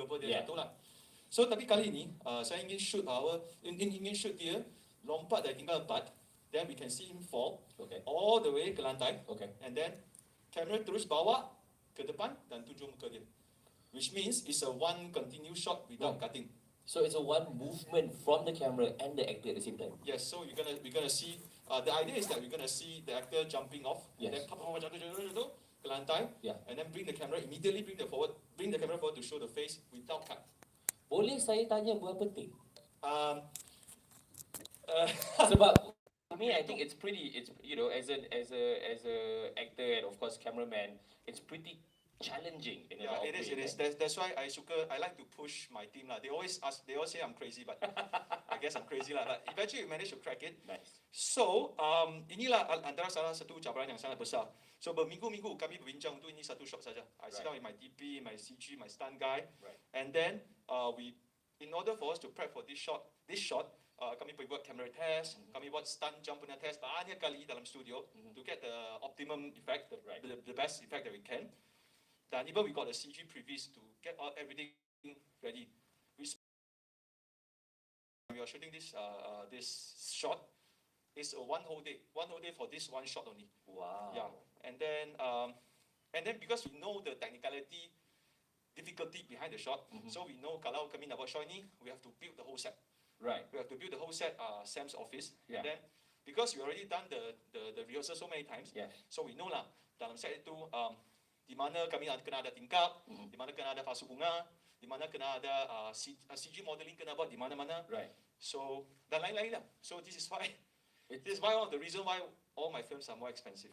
whatever dia jatuh lah. So tapi kali ni saya ingin shoot dia lompat dari tingkatan 4, then we can see him fall all the way ke lantai, and then kamera terus bawa ke depan dan tuju muka dia, which means it's a one continuous shot without cutting. So it's a one movement from the camera and the actor at the same time. Yes, so we're gonna see. The idea is that we're gonna see the actor jumping off, and then jatuh ke lantai, and then immediately bring the camera forward to show the face without cut. Boleh saya tanya berapa take? Sebab to me, I think it's you know, as a actor and of course cameraman, it's pretty challenging in a lot of ways. It is. That's why I like to push my team lah. They always say I'm crazy, but I guess I'm crazy lah. But eventually we managed to crack it. Nice. So inilah antara salah satu cabaran yang sangat besar. So berminggu-minggu kami berbincang untuk ini satu shot saja. I sit down with my DP, my CG, my stunt guy, and then in order for us to prep for this shot, kami pergi buat camera test, kami buat stunt jump punya test banyak kali dalam studio to get the optimum effect, the best effect that we can. Dan even we got the CG previews to get everything ready. We are shooting this shot. It's a one whole day for this one shot only. Wow. Yeah, and then because we know the technicality, difficulty behind the shot, so we know kalau kami nak buat shot ni, we have to build the whole set. Right. We have to build the whole set, Sam's office, and then because we already done the rehearsal so many times, so we know lah dalam set itu di mana kami kena ada tingkap, di mana kena ada pasu bunga, di mana kena ada CG modeling kena buat di mana-mana. Right. So dan lain-lain lah. So this is why one of the reason why all my films are more expensive.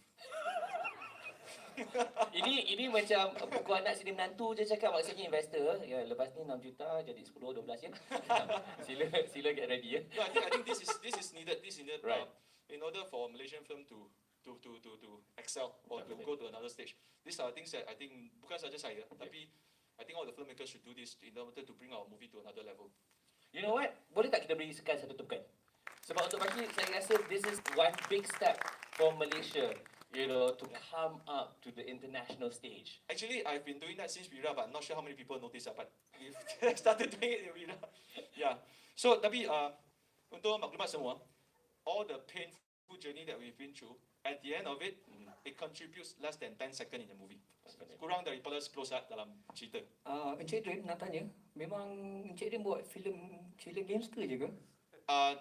ini macam buku anak sini menantu je cakap, maksudnya investor ya, lepas ni 6 juta jadi 10 12 ya. Sila get ready ya. Yeah, I think this is needed right. In order for Malaysian film to excel or to go to another stage. These are things that I think bukan saja saya, tapi I think all the filmmakers should do this in order to bring our movie to another level. You know what? Boleh tak kita berikan satu tepukan? Sebab untuk bagi saya rasa this is one big step for Malaysia, you know, to come up to the international stage. Actually, I've been doing that since Wira, but I'm not sure how many people notice that, but we've started doing it in Wira. Yeah. So, tapi untuk maklumat semua, all the painful journey that we've been through, at the end of it, it contributes less than 10 seconds in the movie. Kurang daripada 10 saat dalam cerita. Encik Adrian nak tanya, memang Encik Adrian buat filem gangster je ke?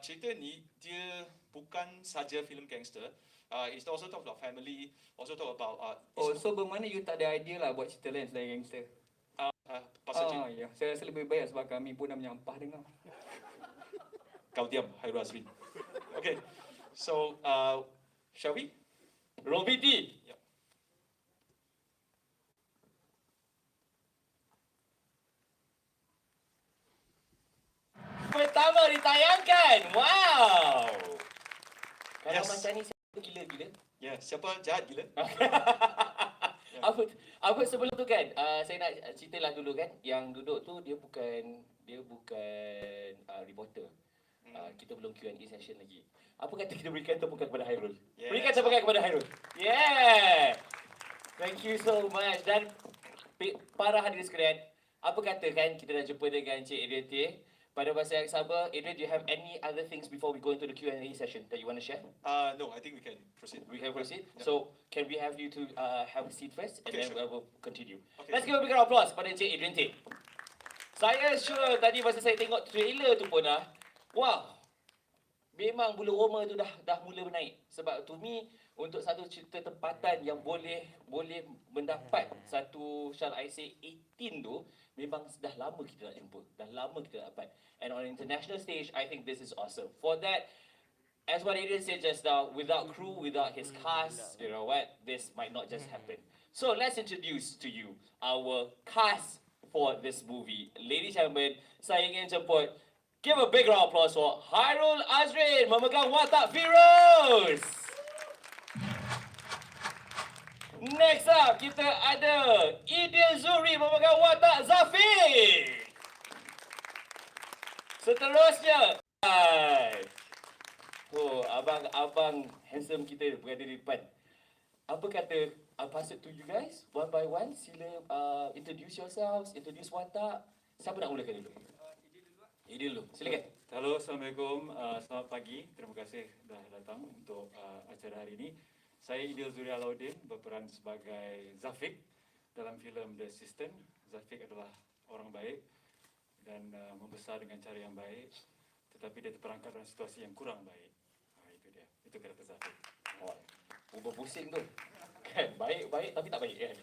Cerita ni dia bukan saja filem gangster. It's also talk about family, also talk about. So bermakna you tak ada idea lah buat cerita lain selain gangster? Pasal cerita. Ya, saya rasa lebih baik sebab kami pun dah menyampah dengar. Kau diam, Hairul Azreen. Okay, so shall we? Roll BT. Yep. Pertama ditayangkan. Wow. Kalau macam ni siapa gila-gila? Ya, siapa jahat gila? Apa sebelum tu kan, saya nak ceritalah dulu kan, yang duduk tu dia bukan reporter. Kita belum Q&A session lagi. Apa kata kita berikan tepukan kepada Hairul? Berikan tepukan kepada Hairul. Yeah. Thank you so much. Dan para hadirin sekalian, apa kata kan kita dah jumpa dengan Encik Iedil Teh. Pada masa yang sama, Iedil, do you have any other things before we go into the Q&A session that you want to share? No, I think we can proceed. We can proceed? Yeah. So, can we have you to have a seat first? And then sure. we'll continue. Okay, Let's give a big round of applause kepada Encik Adrian Teh. Saya sure tadi masa saya tengok trailer tu pun wow, memang bulu roma tu dah mula menaik. Sebab to me, untuk satu cerita tempatan yang boleh mendapat satu, shall I say, 18 tu, memang dah lama kita nak jumpa. Dah lama kita nak dapat. And on an international stage, I think this is awesome. For that, as what Adrian said just now, without crew, without his cast, you know what, this might not just happen. So let's introduce to you our cast for this movie. Ladies and gentlemen, saya ingin jemput, give a big round of applause for Hairul Azreen memegang watak Firuz. Next up, kita ada Iedil Dzuhrie memegang watak Zafir. Seterusnya, abang handsome kita berada di depan. Apa kata, I'll pass it to you guys, one by one. Sila introduce yourselves, introduce watak. Siapa nak mulakan dulu? Iedil dulu, silakan. Halo, Assalamualaikum. Selamat pagi. Terima kasih dah datang untuk acara hari ini. Saya Iedil Dzuhrie berperan sebagai Zafik dalam filem The Assistant. Zafik adalah orang baik dan membesar dengan cara yang baik, tetapi dia terperangkap dalam situasi yang kurang baik. Itu dia. Itu karakter Zafik. Oh, ubah pusing tu. Kan, baik tapi tak baik kan.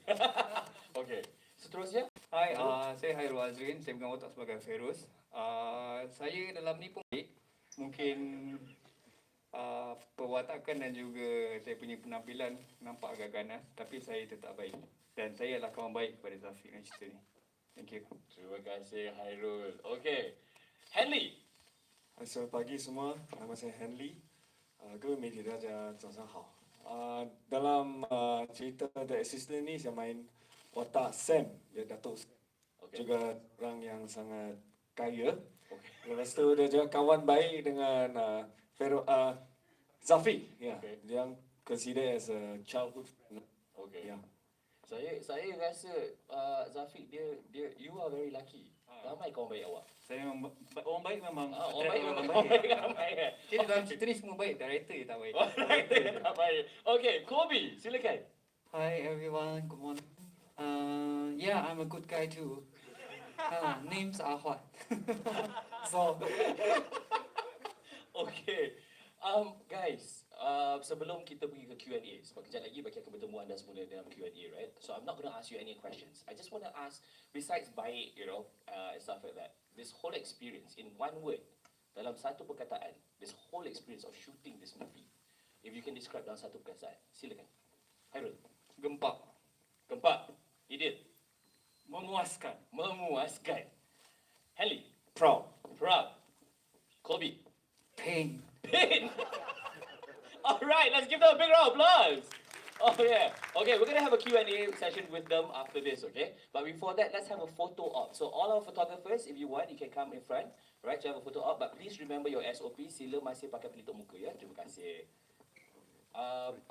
Okey. Seterusnya. Hai, saya Hairul Azreen. Saya pegang watak sebagai Feroz. Saya dalam ni pun baik. Mungkin perwatakan dan juga saya punya penampilan nampak agak ganas, tapi saya tetap baik. Dan saya adalah kawan baik kepada Zafik dan cerita ni. Thank you. Terima kasih Hairul. Okey. Henley. Selamat pagi semua, nama saya Henley. 各位媒体大家早上好。dalam cerita The Assistant ni saya main watak Sam, ya Datuk Sam. Okey. Juga orang yang sangat kaya. Okey. Lepas tu dia juga kawan baik dengan Zafik, ya. Okey. Yang considered as a childhood friend. Okey. Ya. Saya rasa Zafik dia you are very lucky. Ramai kawan baik awak. Saya memang orang baik memang Orang baik orang memang baik. ramai kan. Jadi dalam cerita ni semua baik, director je tak baik. Alright, tak baik. Okey, Coby, silakan. Hi everyone, good morning. Yeah, I'm a good guy too. Names are what? So, Okay. Guys, sebelum kita pergi ke Q&A, sebab kejap lagi bagi akan bertemu anda semua dalam Q&A, right? So I'm not going to ask you any questions. I just want to ask, besides baik, and stuff like that, this whole experience in one word, dalam satu perkataan, this whole experience of shooting this movie, if you can describe dalam satu perkataan, silakan. Hairul. Gempak. Gempak. Iedil. Memuaskan. Memuaskan. Henley. Proud. Proud. Coby. pain. Pain. All right, let's give them a big round of applause. Oh yeah. Okay, we're gonna have a Q&A session with them after this, okay? But before that, let's have a photo op. So all our photographers, if you want, you can come in front, right, to have a photo op. But please remember your SOP. Sila masih pakai pelitup muka, ya. Terima kasih.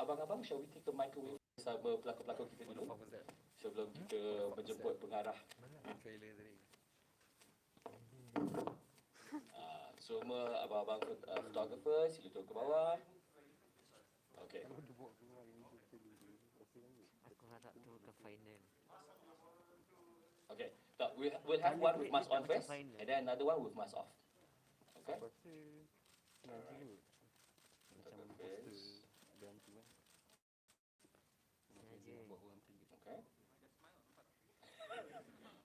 Abang-abang, shall we take the mic away bersama pelakon-pelakon kita dulu? Sebelum kita menjemput pengarah. Semua abang-abang fotografer, sila turun ke bawah. Okay. Aku harap tu ke final. Okay. So we'll have one with mask on first, and then another one with mask off. Okay. Okay.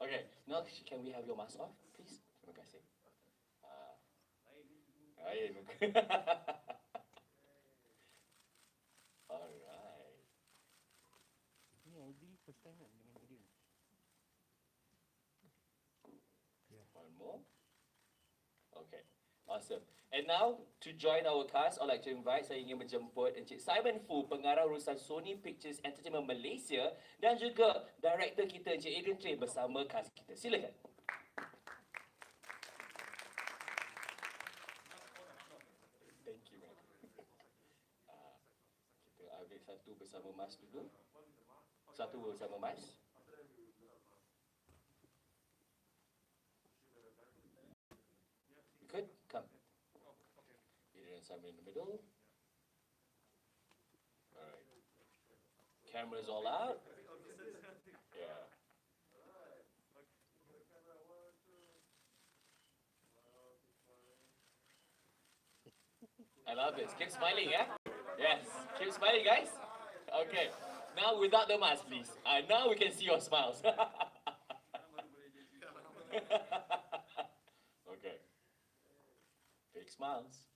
Okay. Now can we have your mask off, please? Terima kasih. Lain muka. Alright. Ni Iedil first time kan dengan Iedil. One more. Okay, awesome. And now, to join our cast, I'd like to invite, saya ingin menjemput Encik Simon Foo, pengarah urusan Sony Pictures Entertainment Malaysia, dan juga director kita Encik Adrian Teh bersama cast kita. Silakan. Thank you, man. Kita ambil satu bersama Mas dulu. Satu bersama Mas. Good, come. Adrian Simon in the middle. Alright. Cameras all out. Yeah. I love this. Keep smiling, yeah? Yes. Keep smiling, guys. Okay. Now without the mask, please. Now we can see your smiles. Okay. Big smiles.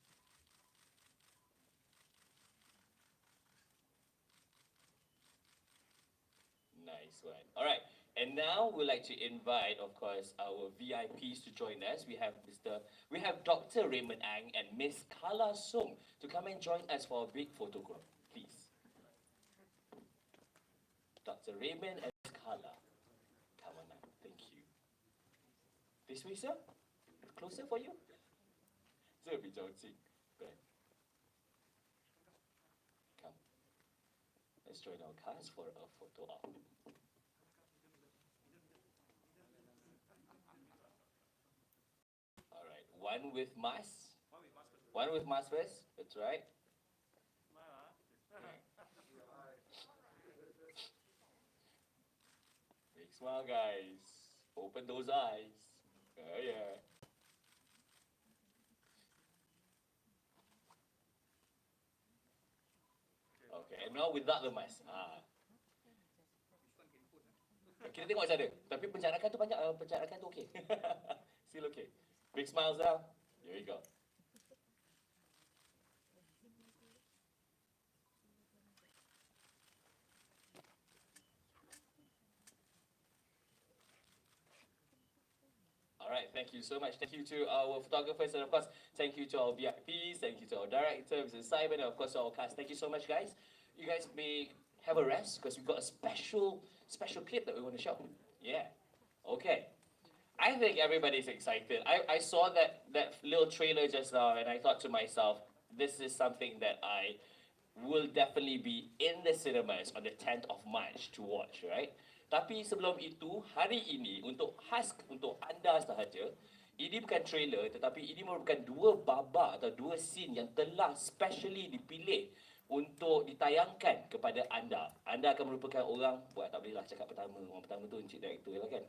Nice one. All right. And now we'd like to invite, of course, our VIPs to join us. We have Dr. Raymond Ang and Miss Kala Sung to come and join us for a big photo group, please. Dr. Raymond and Miss Kala, come on up. Thank you. This way, sir. Closer for you. 这比较近，对。Come. Let's join our cast for a photo op. One with mask. One with mask first. That's right. Big smile, guys. Open those eyes. Yeah. Okay, and now without the mask. Kita tengok macam mana. Tapi pencarakan tu banyak, pencarakan tu okey. Still okay. Big smiles now. Here we go. Alright, thank you so much. Thank you to our photographers and of course, thank you to our VIPs, thank you to our director, Mr. Simon, and of course our cast. Thank you so much, guys. You guys may have a rest because we've got a special clip that we want to show. Yeah. Okay. I think everybody's excited. I saw that little trailer just now and I thought to myself, this is something that I will definitely be in the cinemas on the 10th of March to watch, right? Tapi sebelum itu, hari ini untuk khas untuk anda sahaja, ini bukan trailer tetapi ini merupakan dua babak atau dua scene yang telah specially dipilih untuk ditayangkan kepada anda. Anda akan merupakan orang, tak bolehlah cakap pertama. Orang pertama tu encik director lah kan.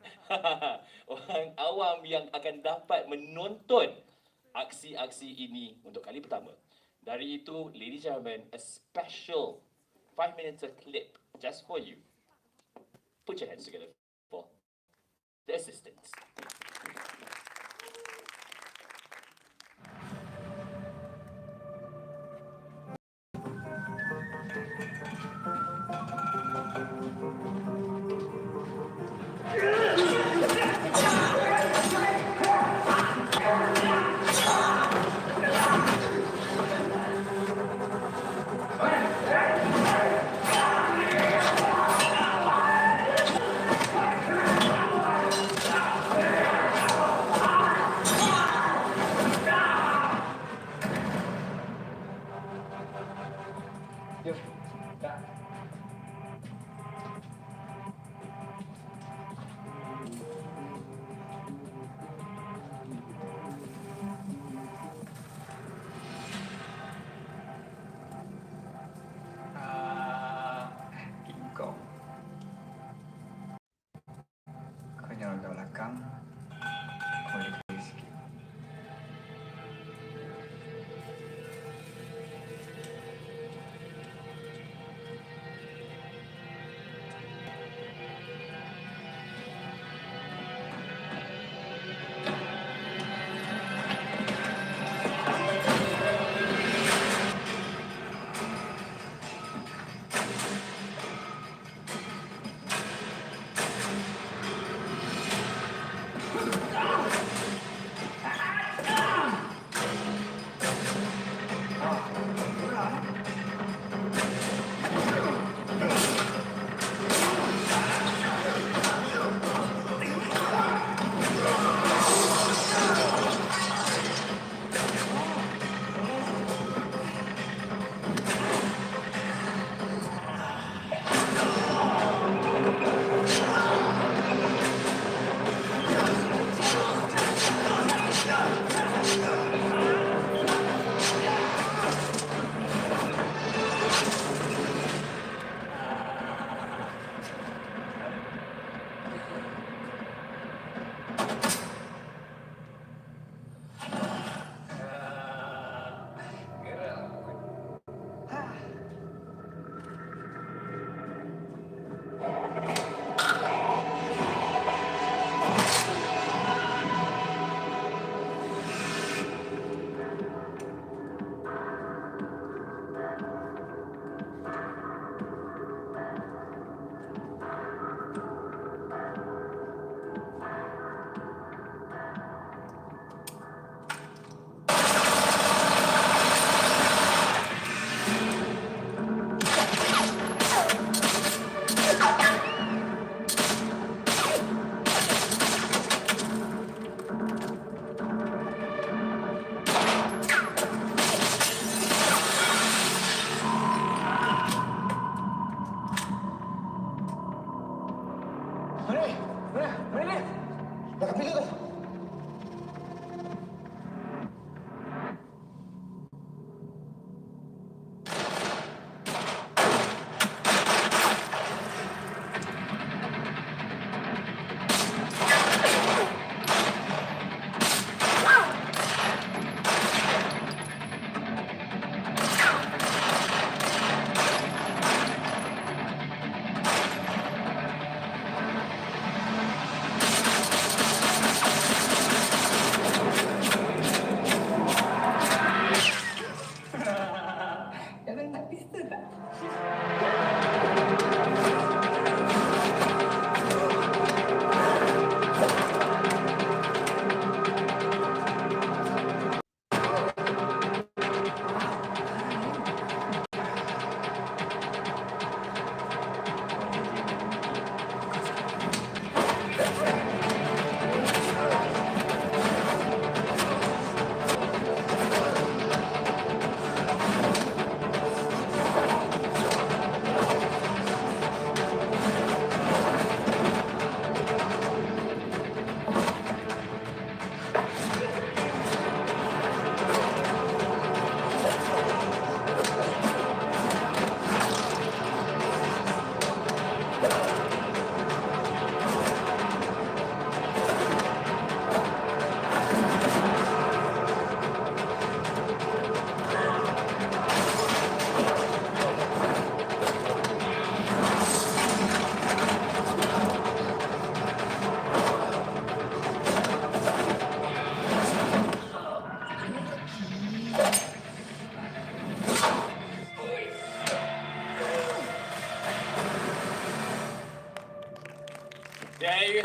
Orang awam yang akan dapat menonton aksi-aksi ini untuk kali pertama. Dari itu, ladies and gentlemen, a special 5 minutes clip just for you. Put your hands together for the assistants.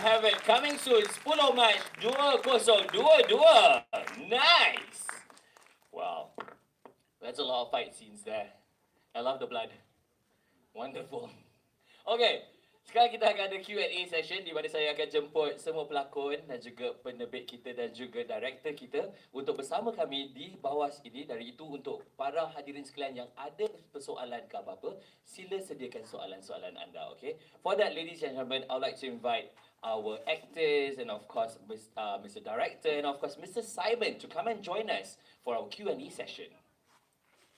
have it. Coming soon, 10 Mac 2022. Nice. Wow. That's a lot of fight scenes there. I love the blood. Wonderful. Okay. Sekarang kita akan ada Q&A session di mana saya akan jemput semua pelakon dan juga penerbit kita dan juga director kita untuk bersama kami di bawah ini. Dari itu untuk para hadirin sekalian yang ada persoalan ke apa-apa, sila sediakan soalan-soalan anda, okay? For that, ladies and gentlemen, I would like to invite our actors and of course Mr. Director and of course Mr. Simon to come and join us for our Q&A session.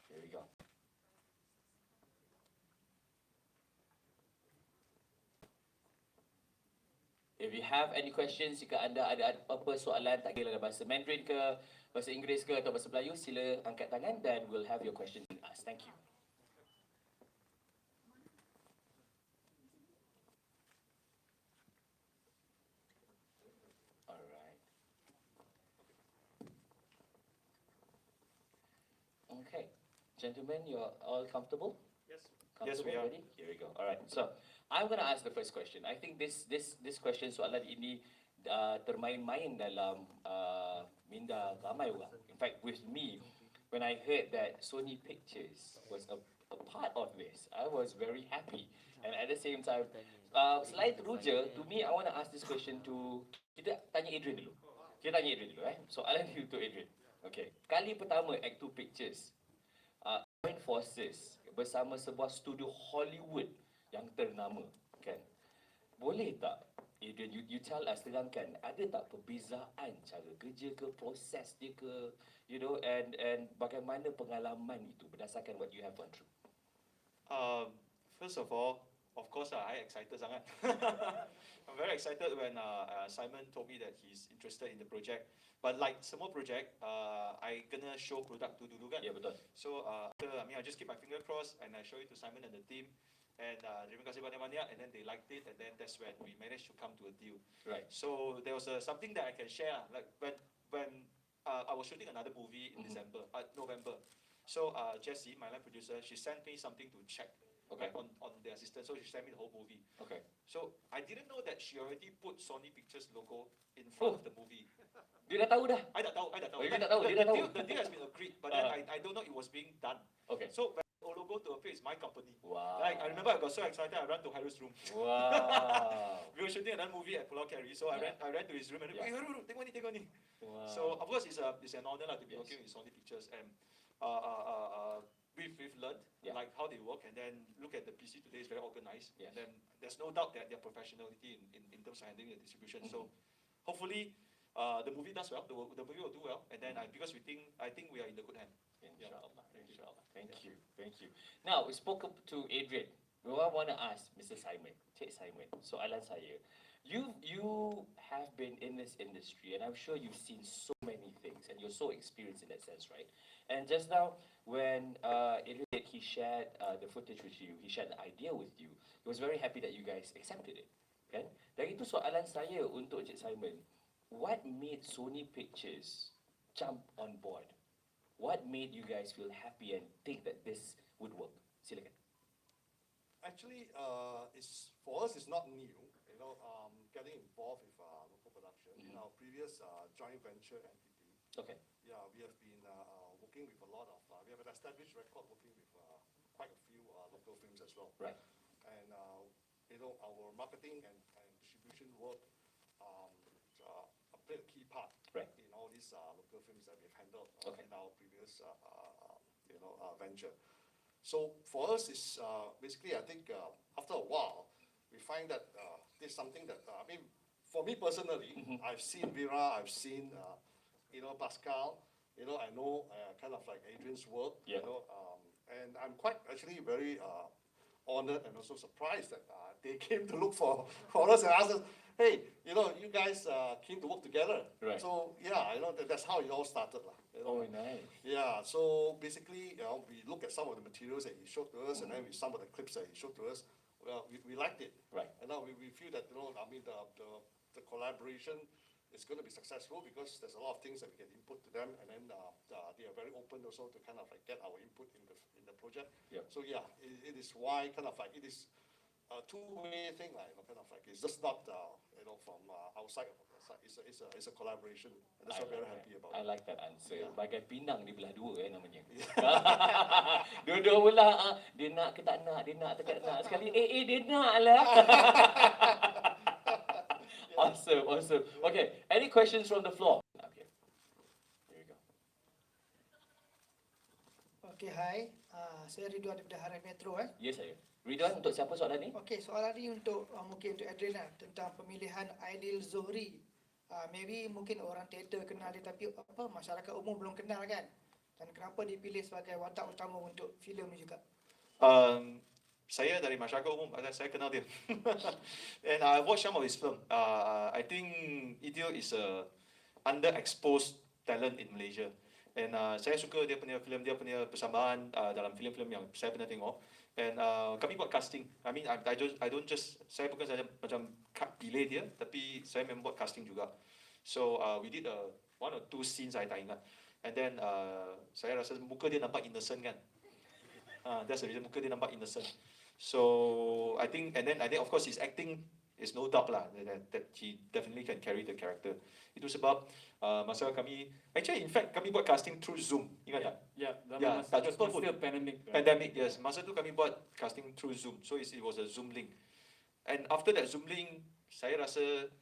Here we go. If you have any questions, jika anda ada apa soalan, tak kira dalam bahasa Mandarin ke, bahasa Inggeris ke atau bahasa Melayu, sila angkat tangan dan we'll have your question asked. Thank you. Alright. Okay. Gentlemen, you're all comfortable? Yes. Comfortable Yes, we are. already? Here we go. Alright. So, I'm going to ask the first question. I think this question, soalan ini termain-main dalam minda ramai orang. In fact, with me, when I heard that Sony Pictures was a part of this, I was very happy. And at the same time, selain teruja, to me, I want to ask this question to, kita tanya Adrian dulu. Kita tanya Adrian dulu. Soalan itu untuk Adrian. Okay. Kali pertama Act2 Pictures join forces bersama sebuah studio Hollywood yang ternama, kan? Boleh tak, Adrian, you tell us, terangkan, ada tak perbezaan cara kerja ke, proses dia ke, you know, and bagaimana pengalaman itu berdasarkan what you have gone through? First of all, of course, I excited sangat. I'm very excited when Simon told me that he's interested in the project. But like semua project, I kena show product tu dulu kan. Ya, betul. So I just keep my finger crossed and I show it to Simon and the team. And terima kasih banyak-banyak, and then they liked it, and then that's when we managed to come to a deal. Right. So there was something that I can share, like when I was shooting another movie in November. So Jessie, my line producer, she sent me something to check, Okay. like, on the assistant. So she sent me the whole movie. Okay. So I didn't know that she already put Sony Pictures logo in front of the movie. Dia dah tahu dah. I don't know. Oh, you tak tahu, dia dah tahu. The deal has been agreed, but then I don't know it was being done. Okay. So when the logo to appear is my company. Wow. Like I remember I got so excited, I ran to Hairul's room. Wow. We were shooting another movie at Pulau Keri, so I ran to his room and Yeah. hey, Hairul, take one. Wow. So of course it's an honor to be Yes. working with Sony Pictures, and we've learned like how they work, and then look at the PC today is very organized. Yes. And then there's no doubt that their professionality in terms of handling the distribution. So hopefully the movie does well. The movie will do well, and then because I think we are in the good hand. Inshallah. Inshallah. Thank you. Thank you. Now, we spoke to Adrian. We want to ask Mr. Simon. Cik Simon, soalan saya. You have been in this industry, and I'm sure you've seen so many things, and you're so experienced in that sense, right? And just now, when Adrian, he shared the footage with you, he shared the idea with you, he was very happy that you guys accepted it. Kan? Dan itu soalan saya untuk Cik Simon. What made Sony Pictures jump on board? What made you guys feel happy and think that this would work? Silakan. Actually, for us, it's not new. You know, getting involved with local production. In our previous joint venture entity, Okay. yeah, we have been working with a lot of. We have an established record working with quite a few local films as well. Right. And you know, our marketing and distribution work played a key part Right. in all these local films that we've handled Okay. in our previous venture. So for us, it's basically, I think after a while, we find that there's something that I mean, for me personally, I've seen Vera, I've seen Pascal, I know kind of like Adrian's work, Yeah. and I'm quite actually very honored and also surprised that they came to look for us and asked us, hey, you guys came to work together. Right. So yeah, that's how it all started, lah. Oh, nice. Yeah, so basically, we look at some of the materials that he showed to us, and then some of the clips that he showed to us. Well, we liked it. Right. And now we feel that the collaboration is going to be successful because there's a lot of things that we can input to them, and then they are very open also to kind of like get our input in the project. Yep. So yeah, it is why kind of like it is a two-way thing, like, kind of like, it's just not, from outside of the side. It's a collaboration, and that's what we're very happy about. I like that answer. Yeah. Bagai pinang di belah dua namanya. Dua-dua belah, dia nak ke tak nak, dia nak ke tak nak. Sekali, dia nak lah. Awesome. Okay, any questions from the floor? Okay, here we go. Okey, hai. Saya Ridwan daripada Harian Metro. Yes, saya. Ridwan, untuk siapa soalan ni? Okey, soalan ni untuk mungkin untuk Adrian tentang pemilihan Iedil Dzuhrie. Maybe mungkin orang teater kenal dia tapi masyarakat umum belum kenal kan? Dan kenapa dipilih sebagai watak utama untuk filem ni juga? Saya dari masyarakat umum, saya kenal dia. And I watched some of his film. I think Iedil is a underexposed talent in Malaysia. And saya suka dia punya filem, dia punya persambahan dalam filem-filem yang saya pernah tengok. And kami buat casting. I mean, I don't just, saya bukan saja macam pilih dia, tapi saya memang buat casting juga. So we did one or two scenes saya tak ingat. And then saya rasa muka dia nampak innocent kan. That's the reason, muka dia nampak innocent. So I think, and then of course his acting is no doubt lah that he definitely can carry the character. Itu sebab masa kami, actually in fact kami buat casting through Zoom, ingat tak? Dalam masa tak jumpa pun. still pandemic. Right? Pandemic, yes. Masa tu kami buat casting through Zoom, so it was a Zoom link. And after that Zoom link, saya rasa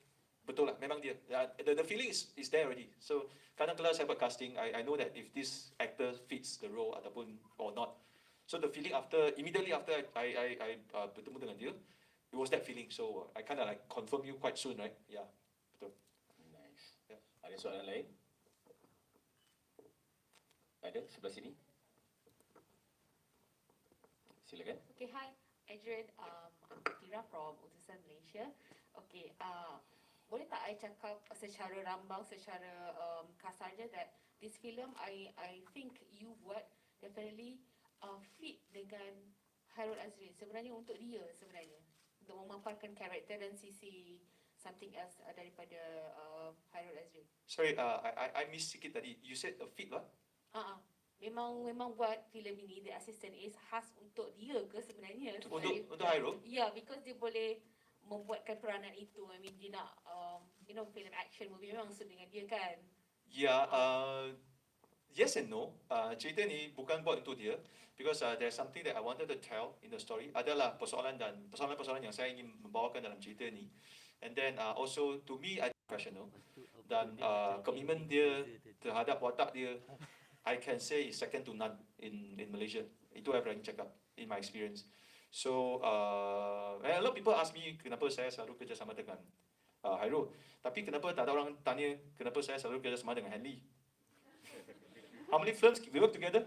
betul lah, memang dia. The feeling is there already. So kadang-kadang saya buat casting, I know that if this actor fits the role ataupun or not. So the feeling immediately after I bertemu dengan dia, it was that feeling. So I kind of like confirm you quite soon, right? Yeah, betul. Nice. Yeah. Ada soalan lain? Ada sebelah sini. Silakan. Okay, hi, Adrian. I'm Tira from Utusan Malaysia. Okay, boleh tak I cakap secara rambang, secara kasarnya that this film I think you buat definitely fit dengan Hairul Azreen. Sebenarnya untuk dia sebenarnya. Untuk memaparkan karakter dan sisi something else daripada Hairul Azreen. Sorry, I miss sikit tadi. You said a fit lah? Memang buat filem ini, The Assistant is khas untuk dia ke sebenarnya? Untuk Hairul? Ya, because dia boleh membuatkan peranan itu. I mean, dia nak, film action movie memang suit dengan dia kan? Ya, yes and no. Cerita ni bukan buat untuk dia. Because there's something that I wanted to tell in the story. Adalah persoalan-persoalan yang saya ingin membawakan dalam cerita ni. And then also to me, I professional. Dan komitmen dia terhadap watak dia, I can say is second to none in Malaysia. Itu saya berani cakap in my experience. So a lot of people ask me kenapa saya selalu kerjasama dengan Hairul. Tapi kenapa tak ada orang tanya kenapa saya selalu kerjasama dengan Henley? How many films we work together?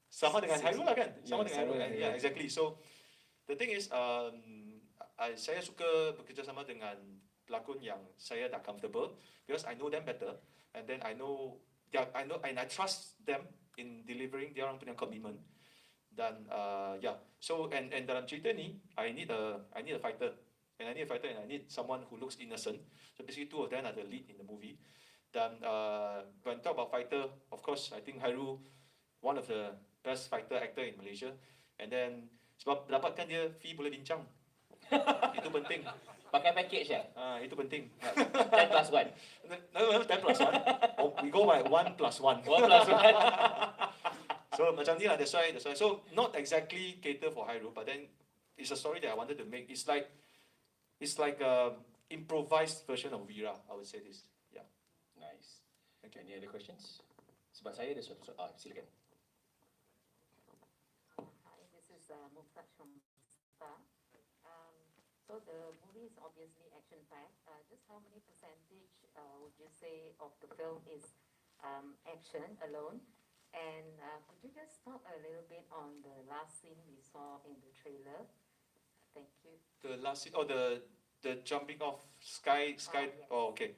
Sama dengan Hairul lah kan? Sama dengan Hairul. Yeah, exactly. So the thing is, saya suka bekerjasama dengan pelakon yang saya dah comfortable because I know them better, and then I know and I trust them in delivering dia orang punya commitment. Dan so and dalam cerita ni, I need a fighter, and I need someone who looks innocent. So basically two of them are the lead in the movie. Dan when talk about fighter, of course I think Hairul one of the best fighter actor in Malaysia. And then sebab dapatkan dia fee boleh bincang. Itu penting. Pakai package ya? Itu penting. 10 plus 1. No, 10 plus 1. We go by 1 plus 1. 1 plus 1. So macam ni lah, that's why. So not exactly cater for Hairul, but then it's a story that I wanted to make. It's like a improvised version of Vira, I would say this. Yeah. Nice. Okay, any other questions? Sebab saya ada soalan. Silakan. Hi, this is Mumtaz from Serta. So the movie is obviously action-packed. Just how many percentage would you say of the film is action alone? And could you just talk a little bit on the last scene we saw in the trailer? Thank you. The last scene, the jumping off sky. Yes. Oh, okay.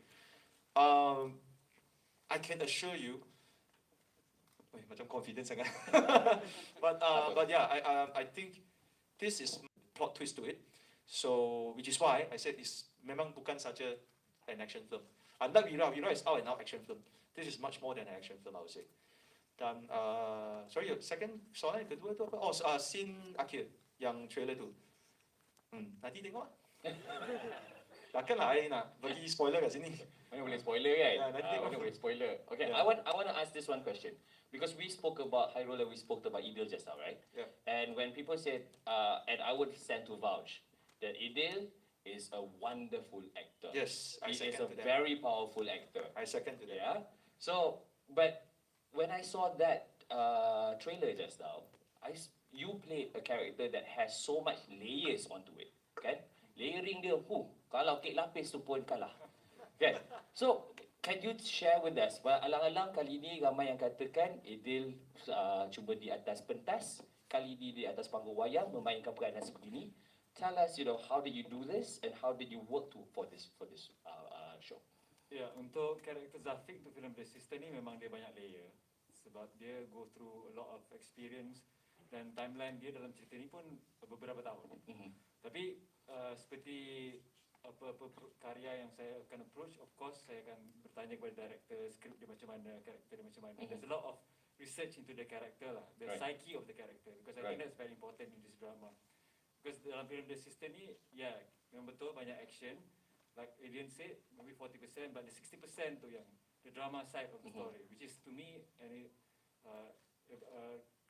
I can assure you. Macam confidence sangat. but yeah, I think this is plot twist to it. So which is why I said it's memang bukan saja an action film. Unlike Vira is out and out action film. This is much more than an action film, I would say. Dan sorry, second soalan kedua tu apa? Oh, scene akhir yang trailer tu. Nanti tengok lah. Takkanlah I nak bagi spoiler kat sini. Mana boleh spoiler kan? Ya, nanti tengok. Mana boleh spoiler. Okay, Yeah. I want to ask this one question because we spoke about Hairul and we spoke about Iedil just now, right? Yeah. And when people said, and I would stand to vouch that Iedil is a wonderful actor. Yes, I He is a second to that. very powerful actor. I second to that. Yeah. So, but when I saw that trailer just now, you played a character that has so much layers onto it, kan? Layering dia, kalau kek lapis tu pun kalah, kan? So, can you share with us? Alang-alang kali ni ramai yang katakan Iedil cuba di atas pentas, kali ni di atas panggung wayang memainkan peranan sebegini. Tell us, how did you do this and how did you work for this show? Ya, untuk karakter Zafik untuk filem The Sister ni memang dia banyak layer sebab dia go through a lot of experience dan timeline dia dalam cerita ni pun beberapa tahun. Tapi seperti apa karya yang saya akan approach, of course saya akan bertanya kepada director, skrip dia macam mana, karakter dia macam mana. There's a lot of research into the character lah, the psyche of the character, because I think that's very important in this drama. Because dalam filem The Sister ni, memang betul banyak action. Like Adrian said, maybe 40%, but the 60% tu yang the drama side of the story, which is to me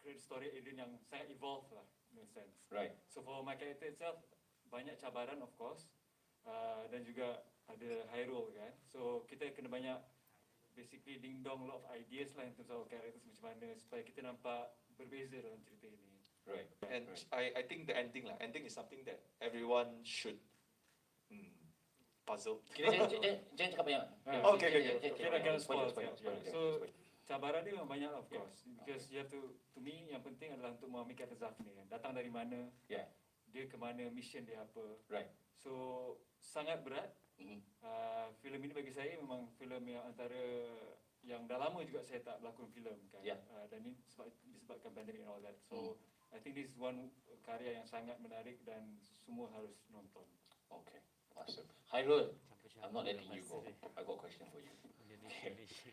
create story Adrian yang sangat evolved lah, in a sense. Right. So for my character itself, banyak cabaran of course, dan juga ada Hairul kan. So kita kena banyak basically ding dong lot of ideas lah in terms of characters macam mana supaya kita nampak berbeza dalam cerita ini. Right. And I think the ending is something that everyone should puzzle. Kita jangan cakap banyak. Okay. Kita akan spoil. Spoil. So cabaran dia memang banyak of course, because you have to me yang penting adalah untuk memahami kata Zaf ni kan, datang dari mana, dia ke mana, mission dia apa. Right. So sangat berat. Filem ini bagi saya memang filem yang antara yang dah lama juga saya tak berlakon filem kan. Dan ini disebabkan pandemic and all that. So I think this is one karya yang sangat menarik dan semua harus nonton. Okay, awesome. Hairul, I'm not letting you go. I got a question for you.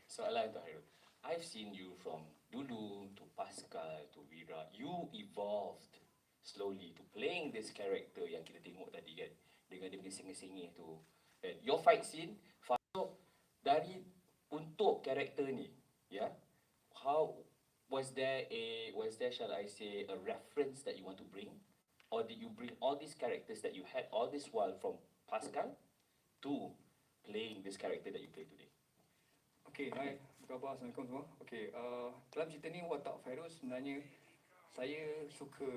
Soalan untuk Hairul. I've seen you from dulu to Pascal to Wira. You evolved slowly to playing this character yang kita tengok tadi kan, dengan dia punya sengih-sengih tu. And your fight scene, dari untuk karakter ni, how was there shall I say a reference that you want to bring, or did you bring all these characters that you had all this while from Pascal to playing this character that you play today? Okay, hai, apa khabar? Assalamualaikum semua. Okay, dalam cerita ni watak Hairul sebenarnya saya suka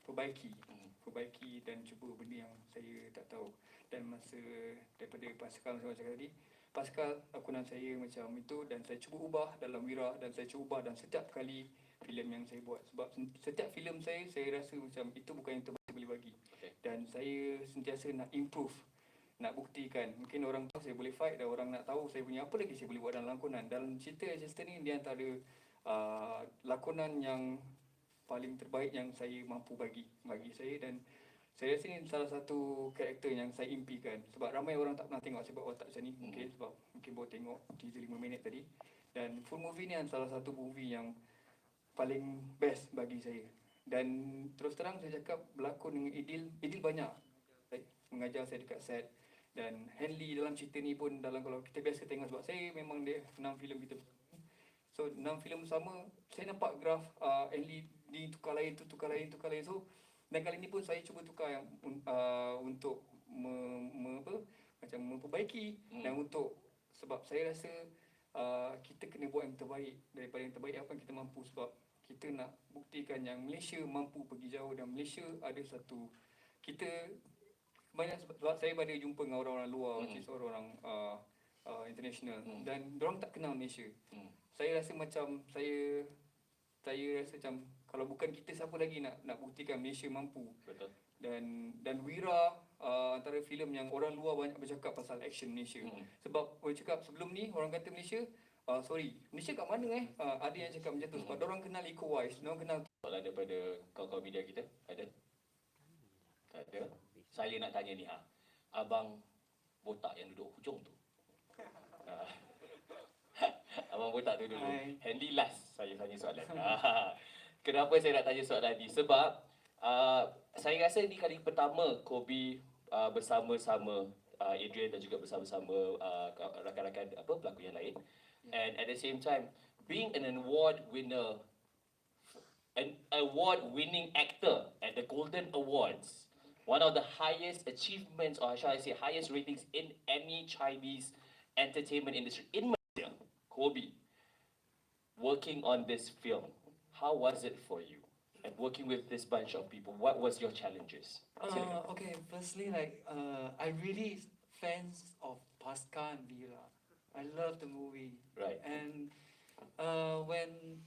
perbaiki dan cuba benda yang saya tak tahu. Dan masa daripada Pascal macam saya cakap tadi, Pascal lakonan saya macam itu dan saya cuba ubah dalam Wira dan saya cuba ubah dan setiap kali filem yang saya buat, sebab setiap filem saya rasa macam itu bukan yang terbaik boleh bagi. Dan saya sentiasa nak improve, nak buktikan. Mungkin orang tahu saya boleh fight dan orang nak tahu saya punya apa lagi saya boleh buat dalam lakonan. Dalam cerita Sister ni dia antara lakonan yang paling terbaik yang saya mampu bagi saya, dan saya rasa ini salah satu karakter yang saya impikan. Sebab ramai orang tak pernah tengok saya buat watak macam ni. Mungkin baru tengok teaser 5 minit tadi. Dan full movie ni salah satu movie yang paling best bagi saya. Dan terus terang saya cakap berlakon dengan Iedil banyak mengajar saya dekat set. Dan Henley dalam cerita ni pun, dalam kalau kita biasa tengok, sebab saya memang dia 6 filem kita. So 6 filem sama, saya nampak graf Henley ni tukar lain, tu tukar lain. So dan kali ni pun saya cuba tukar yang untuk macam memperbaiki dan untuk, sebab saya rasa kita kena buat yang terbaik daripada yang terbaik apa yang kita mampu, sebab kita nak buktikan yang Malaysia mampu pergi jauh dan Malaysia ada satu, kita banyak, sebab saya pada jumpa dengan orang-orang luar, which is orang-orang international, dan diorang tak kenal Malaysia. Saya rasa macam saya rasa macam kalau bukan kita, siapa lagi nak buktikan Malaysia mampu. Betul. Dan Wira antara filem yang orang luar banyak bercakap pasal action Malaysia. Sebab orang cakap sebelum ni orang kata Malaysia, Malaysia kat mana ada yang cakap macam tu, sebab orang kenal eco-wise, orang kenal. Soalan daripada kawan-kawan media kita, ada? Tak ada? Saya nak tanya ni abang botak yang duduk hujung tu. Abang botak tu dulu. Henley last saya tanya soalan. Kenapa saya nak tanya soalan ni? Sebab Saya rasa ini kali pertama Coby bersama-sama Adrian dan juga bersama-sama rakan-rakan pelakon yang lain. And at the same time, being an award-winning actor at the Golden Awards, one of the highest achievements, or shall I say, highest ratings in any Chinese entertainment industry in Malaysia, Coby, working on this film, how was it for you? And working with this bunch of people, what was your challenges? Okay, firstly, I really fans of Pascal and Villa. I love the movie. Right. And when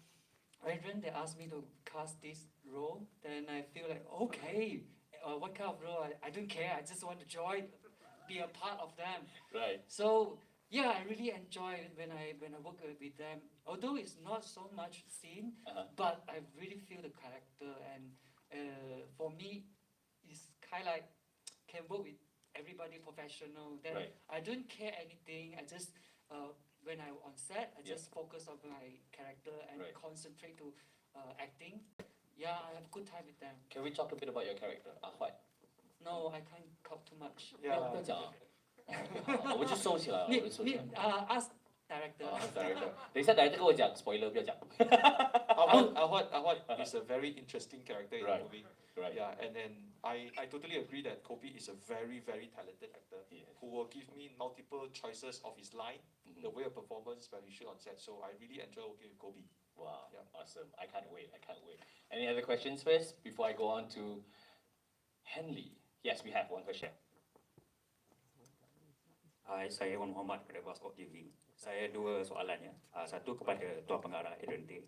Adrian they asked me to cast this role, then I feel like, okay, what kind of role? I don't care. I just want to join, be a part of them. Right. So yeah, I really enjoy it when I work with them. Although it's not so much scene, but I really feel the character, and for me, it's kind of like can work with everybody professional. Then Right. I don't care anything. I just when I'm on set, I just focus on my character and Right. concentrate to acting. Yeah, I have good time with them. Can we talk a bit about your character, Ahwat? No, I can't talk too much. 不要讲啊，我就收起来了，我就收起来了。 Ask director. Director，等一下 director 跟我讲 spoiler，不要讲。 Ahwat is a very interesting character in the Right. movie. Right. Yeah, and then I totally agree that Coby is a very, very talented actor who will give me multiple choices of his line, the way of performance when we shoot on set. So I really enjoy working with Coby. Wow, Yeah. awesome. I can't wait. Any other questions first before I go on to Henley? Yes, we have one question. Hai, saya Wan Muhammad daripada Baskot TV. Saya dua soalan ya. Satu kepada Tuan Pengarah Adrian Teh.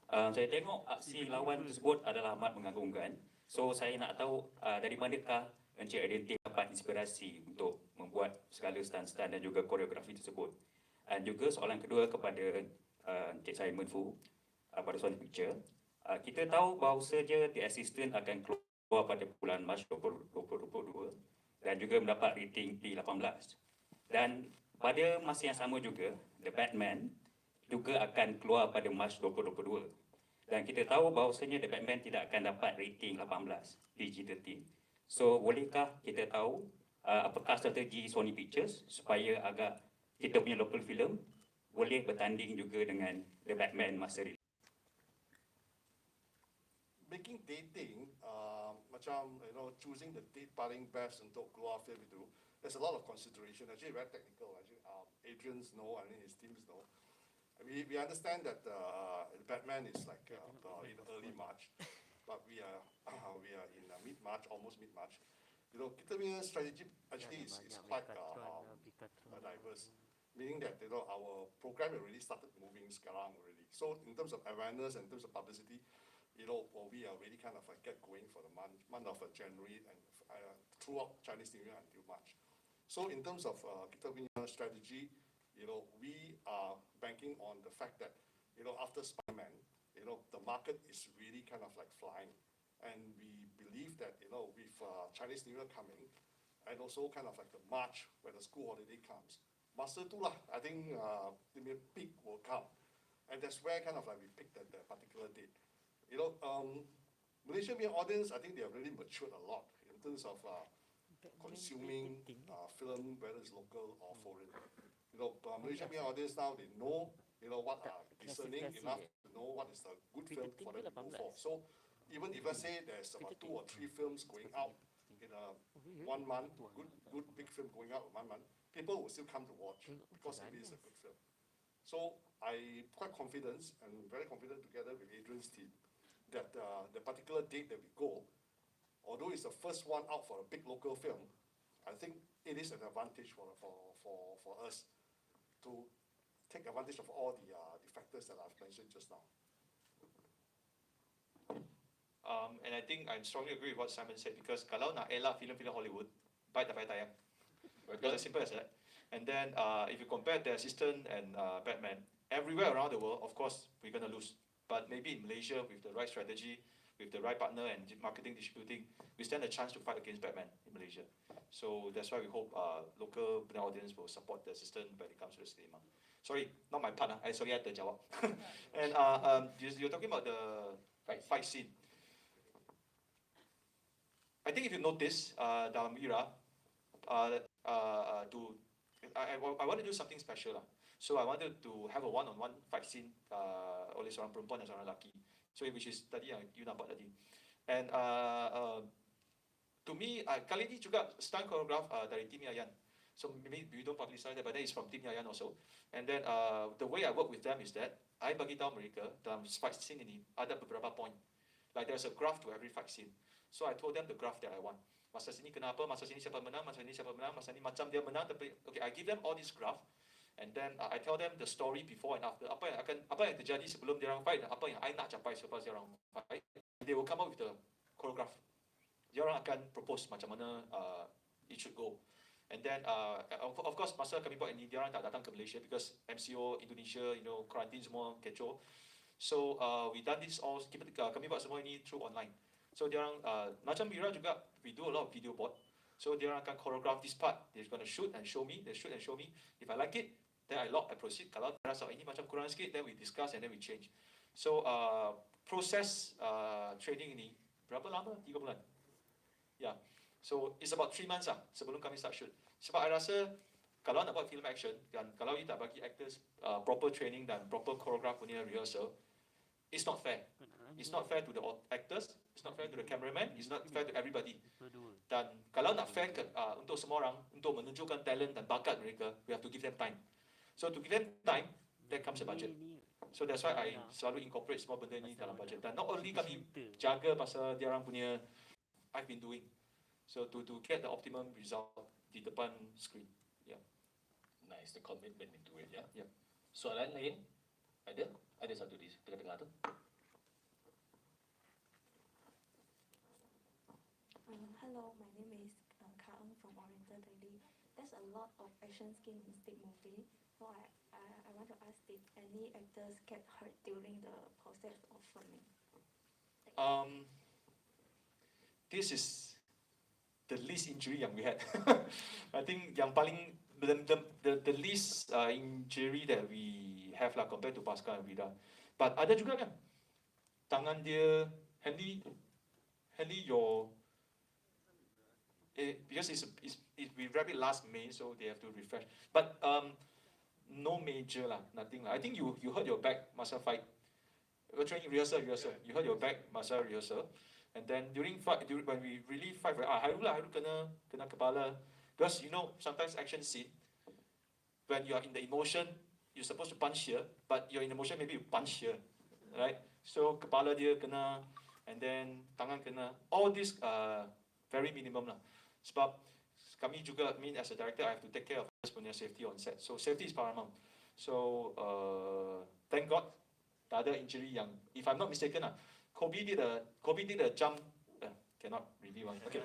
Saya tengok aksi lawan tersebut adalah amat mengagumkan. So saya nak tahu dari manakah Encik Adrian Teh dapat inspirasi untuk membuat segala stunt-stunt dan juga koreografi tersebut. Dan juga soalan kedua kepada Encik Simon Fu pada Sony Picture. Kita tahu bahawa saja The Assistant akan keluar pada bulan Mac 2022 dan juga mendapat rating P18. Dan pada masa yang sama juga, The Batman juga akan keluar pada Mac 2022. Dan kita tahu bahawasanya The Batman tidak akan dapat rating 18, PG-13. So, bolehkah kita tahu apakah strategi Sony Pictures supaya agar kita punya local film boleh bertanding juga dengan The Batman masa release? Making dating, macam choosing the date paling best untuk keluar film itu, there's a lot of consideration. Actually, very technical. Actually, Adrian's know, I mean his teams know. We understand that Batman is like in early March, but we are in mid-March, almost mid-March. Kita punya strategy actually is quite diverse, meaning that our program already started moving sekarang already. So in terms of awareness and in terms of publicity, we are really kind of get going for the month of January and throughout Chinese New Year until March. So in terms of kita punya strategy, we are banking on the fact that after Spider-Man, the market is really kind of like flying, and we believe that with Chinese New Year coming, and also kind of like the March where the school holiday comes, masa tu lah, I think the peak will come, and that's where kind of like we picked that particular date. Malaysian audience, I think they have really matured a lot in terms of consuming film, whether it's local or foreign. Malaysian audience now, they know what are discerning enough to know what is a good film for them to go for. So even if I say there's about 2 or 3 films going out in 1 month, good big film going out in 1 month, people will still come to watch because it is a good film. So I'm quite confident and very confident together with Adrian's team that the particular date that we go, although it's the first one out for a big local film, I think it is an advantage for us to take advantage of all the factors that I've mentioned just now. And I think I strongly agree with what Simon said, because kalau nak elak filem-filem Hollywood, baik tak payah tayang. Because as simple as that. And then if you compare The Assistant and Batman, everywhere around the world, of course, we're going to lose. But maybe in Malaysia, with the right strategy, with the right partner and marketing, distributing, we stand a chance to fight against Batman in Malaysia. So that's why we hope local audience will support The Assistant when it comes to the cinema. Sorry, not my part. Sorry, I had to jawab. And you're talking about the fight scene. I think if you notice, dalam Ira, I want to do something special lah. So I wanted to have a one-on-one fight scene oleh seorang perempuan dan seorang lelaki. So which is tadi yang you nampak tadi. And to me, kali ini juga stunt choreograph dari tim Yayan. So maybe we don't publicize that, but then it's from Team Yayan also. And then the way I work with them is that I bagi tahu mereka dalam fight scene ini ada beberapa point. Like there's a graph to every fight scene. So I told them the graph that I want. Masa sini kenapa, masa sini siapa menang, masa ini siapa menang, masa ini macam dia menang. Tapi okay, I give them all this graph, and then I tell them the story before and after. Apa yang terjadi sebelum dia orang fight dan apa yang I nak capai selepas dia orang fight. They will come up with the choreograph. Dia orang akan propose macam mana it should go. And then of course masa kami buat ini dia orang tak datang ke Malaysia because MCO Indonesia, you know, quarantine semua kecoh. So we done this all, kami buat semua ini through online. So dia orang macam Mira juga, we do a lot of video board. So dia orang akan choreograph this part. They're going to shoot and show me. They shoot and show me. If I like it, then I proceed. Kalau rasa ini macam kurang sikit, then we discuss and then we change. So proses training ini berapa lama? 3 bulan. Yeah. So it's about 3 months lah sebelum kami start shoot. Sebab I rasa kalau nak buat film action dan kalau you tak bagi actors proper training dan proper choreograph punya rehearsal, it's not fair. It's not fair to the actors, it's not fair to the cameraman, it's not fair to everybody. Dan kalau nak fair untuk semua orang, untuk menunjukkan talent dan bakat mereka, we have to give them time. So to give them time, there comes a budget. So that's why I selalu incorporate semua benda ni dalam budget. Dan not only kami jaga pasal dia orang punya I've been doing. So to get the optimum result di depan screen. Yeah. Nice, the commitment into it, ya. Yeah. Soalan lain? Ada satu di tengah-tengah tu. Hello, my name is Kaang from Oriental Daily. There's a lot of action scene in this movie. So I want to ask, did any actors get hurt during the process of filming? This is the least injury yang we had. I think yang paling the least injury that we have lah compared to Pascal and Vida. But ada juga kan tangan dia Henley your because we wrap it last May, so they have to refresh. But no major lah, nothing lah. I think you hurt your back masa fight. We're training rehearsal. You hurt your back masa rehearsal, and then during fight, when we really fight, Hairul kena kepala. Because you know sometimes action scene, when you are in the emotion, you're supposed to punch here, but you're in emotion maybe you punch here, right? So kepala dia kena, and then tangan kena. All this very minimum lah. Sebab kami juga, as a director, I have to take care of us punya safety on set. So safety is paramount. So thank God, tak ada injury yang, if I'm not mistaken lah, Coby did a jump. Cannot reveal one. Okay.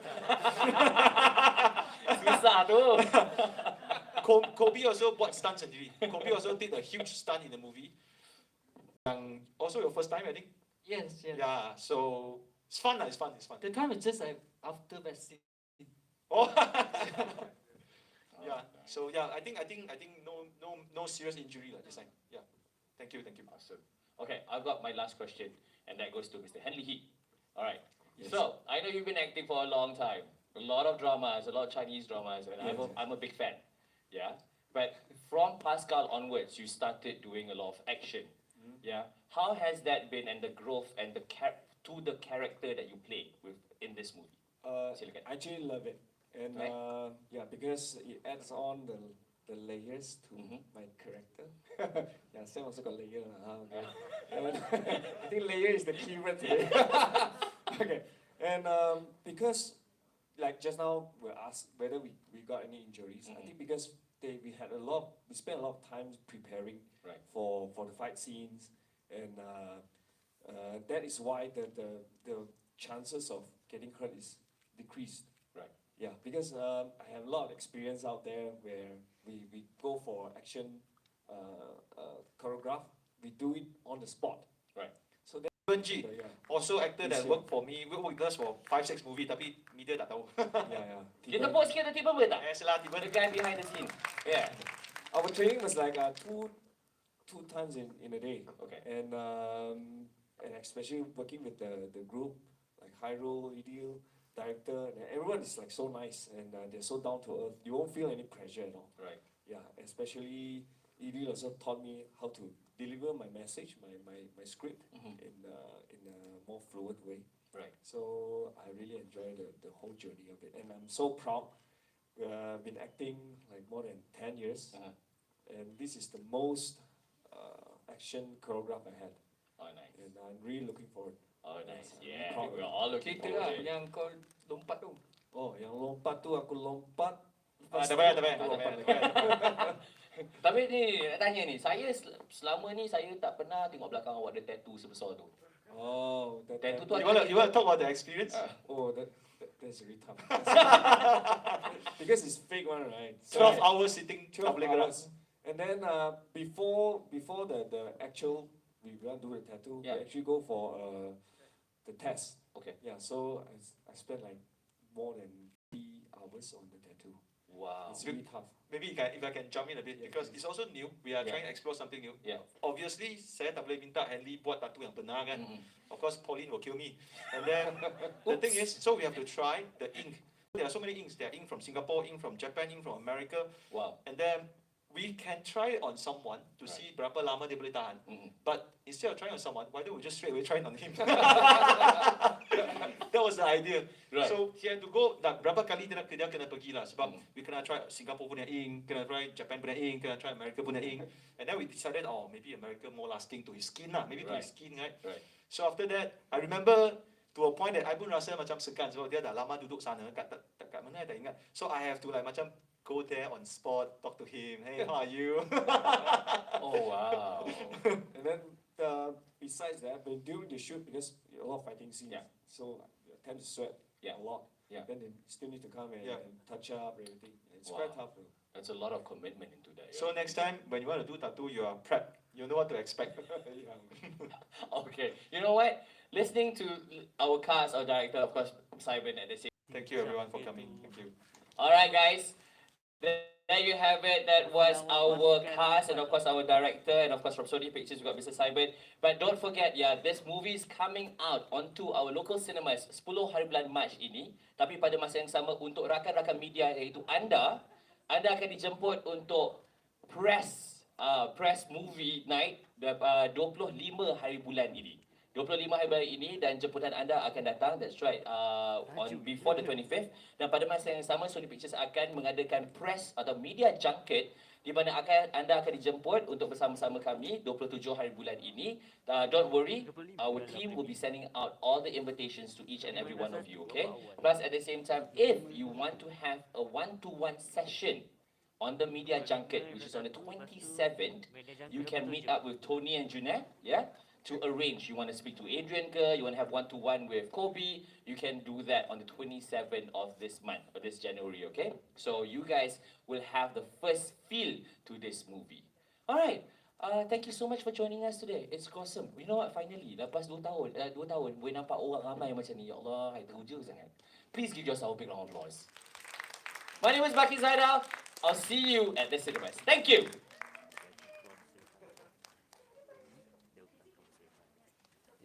Susah tu. Coby also buat stunt sendiri. Coby also did a huge stunt in the movie. Yang also your first time, I think. Yes. Yeah. So it's fun lah. It's fun. The time is just like after vaccine. Oh. Yeah. So yeah, I think no serious injury lah this time. Yeah. Thank you. Awesome. Okay, I've got my last question, and that goes to Mr. Henley Hii. All right. Yes. So I know you've been acting for a long time. A lot of dramas, a lot of Chinese dramas, and I'm a big fan. Yeah. But from Pascal onwards, you started doing a lot of action. Yeah. How has that been, and the growth and the character that you played in this movie? I actually love it, and right? Yeah, because it adds on the layers to my character. Yeah, Sam also got layer. Okay. I think layer is the key word today. Okay, and because like just now we asked whether we got any injuries. I think because we spent a lot of time preparing for the fight scenes, and that is why the chances of getting hurt is decreased. Right. Yeah, because I have a lot of experience out there where we go for action choreograph, we do it on the spot. Right. So that Benji, also actor that worked for me, work with us for 5-6 movie, tapi media tak tahu. Yeah. Kita pun sikit tiba boleh tak? Salah tiba. The guy behind the scene. Yeah. Our training was like two times in a day. Okay. And especially working with the group like Hairul, Iedil, director, and everyone is like so nice and they're so down to earth. You won't feel any pressure at all. Right. Yeah, especially Iedil also taught me how to deliver my message, my script in a more fluent way. Right. So I really enjoy the whole journey of it, and I'm so proud. I've been acting like more than 10 years, and this is the most action choreograph I had. Oh, nice. And I'm really looking forward. Oh, nice. I'm Yeah, proud we're of it. all looking Cerita forward lah to it. yang kau lompat tu. Oh, yang lompat tu aku lompat. Tak payah, tak payah, Aku tak lompat payah. lagi. Tapi ni, nak tanya ni, saya selama ni saya tak pernah tengok belakang awak ada tattoo sebesar tu. Oh, Tattoo tu You want to talk about the experience? Oh, that's really tough. Because it's fake one, right? 12 hours sitting, 12 tak boleh gerak. hours. And then before the actual, we want to do the tattoo, we actually go for the test. Okay. Yeah, so I spent like more than 3 hours on the tattoo. Wow. It's really tough. Maybe if I can jump in a bit, because it's also new. We are trying to explore something new. Yeah. Obviously, saya tak boleh minta Henley buat tattoo yang benar kan. Of course, Pauline will kill me. And then the thing is, so we have to try the ink. There are so many inks. There are ink from Singapore, ink from Japan, ink from America. Wow. And then we can try it on someone to see berapa lama dia boleh tahan. But instead of trying on someone, why don't we just straight away try it on him? That was the idea. Right. So he had to go, berapa kali dia kena pergi lah. Sebab we kena try Singapore punya ink, kena try Japan punya ink, kena try America punya ink. And then we decided, oh, maybe America more lasting to his skin lah. Maybe to his skin, right? Right. So after that, I remember to a point that I pun rasa macam segan sebab dia dah lama duduk sana, kat mana I tak ingat. So I have to like macam go there on spot, talk to him. Hey, how are you? Oh wow. And then besides that, but during the shoot, because a lot of fighting scenes, so you tend to sweat a lot. Yeah. Then they still need to come and touch up everything. It's Wow. quite tough. Though. That's a lot of commitment into that. So next time when you want to do tattoo, you are prepped. You know what to expect. Okay. You know what? Listening to our cast, our director, of course, Simon at the same. Thank you everyone for coming. Thank you. All right, guys. There you have it. That was our cast and of course our director and of course from Sony Pictures we got Mr. Simon. But don't forget, this movie is coming out onto our local cinemas 10 hari bulan Mac ini. Tapi pada masa yang sama untuk rakan-rakan media iaitu anda akan dijemput untuk press movie night 25 hari bulan ini. 25 hari bulan ini dan jemputan anda akan datang, that's right, on before the 25th. Dan pada masa yang sama, Sony Pictures akan mengadakan press atau media junket di mana anda akan dijemput untuk bersama-sama kami 27 hari bulan ini. Don't worry, our team will be sending out all the invitations to each and every one of you, okay? Plus at the same time, if you want to have a one-to-one session on the media junket, which is on the 27th, you can meet up with Tony and Junaid, to arrange. You want to speak to Adrian ke, you want to have one-to-one with Coby, you can do that on the 27th of this month, of this January, okay? So you guys will have the first feel to this movie. Alright, thank you so much for joining us today. It's awesome. You know what, finally, lepas 2 tahun, boleh nampak orang ramai macam ni. Ya Allah, saya teruja sangat. Please give yourself a big round of applause. My name is Bakal Zaidal. I'll see you at the cinemas. Thank you.